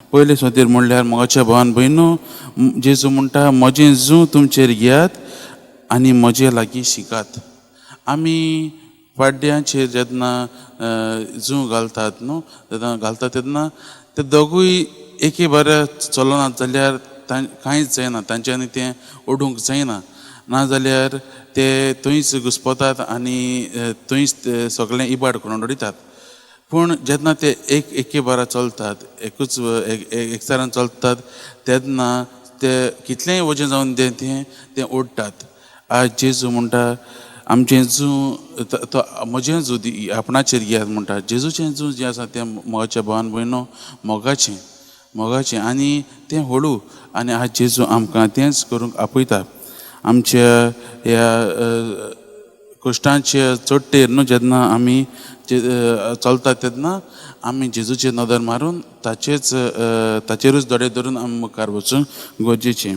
पयले सुवातेर म्हणल्यार मोगाच्या भावान भयणो, जेजू म्हणटा म्हजें जूं तुमचेर घेयात आनी म्हजे लागीं शिकात. आमी पाड्ड्यांचेर जेन्ना जूं घालतात न्हू, तेन्ना घालतात तेन्ना ते दोगूय एके बरें चलनात जाल्यार कांयच जायना, तांच्यांनी तें ओडूंक जायना. नाजाल्यार ते थंयच घुस्पतात आनी थंयच ते सगळें इबाड करून उडयतात. पूण जेन्ना ते एके बारा चलतात, एकचारान चलतात, तेन्ना ते कितलेंय वजें जावन तें ओडटात. आज जेजू म्हणटा आमचें जूं तो म्हजें जूं आपणाचेर घेयात म्हणटा. जेजूचें जूं जें आसा तें मोगाच्या भावान भयणो मोगाचें आनी तें हळू. आनी आज जेजू आमकां तेंच करूंक आपयता. आमच्या ह्या कश्टांच्या चडटेर न्हू जेन्ना आमी चलतात तेन्ना आमी जेजूचेर नदर मारून ताचेरूच दोळे धरून आमी मुखार वचूंक गरजेचें.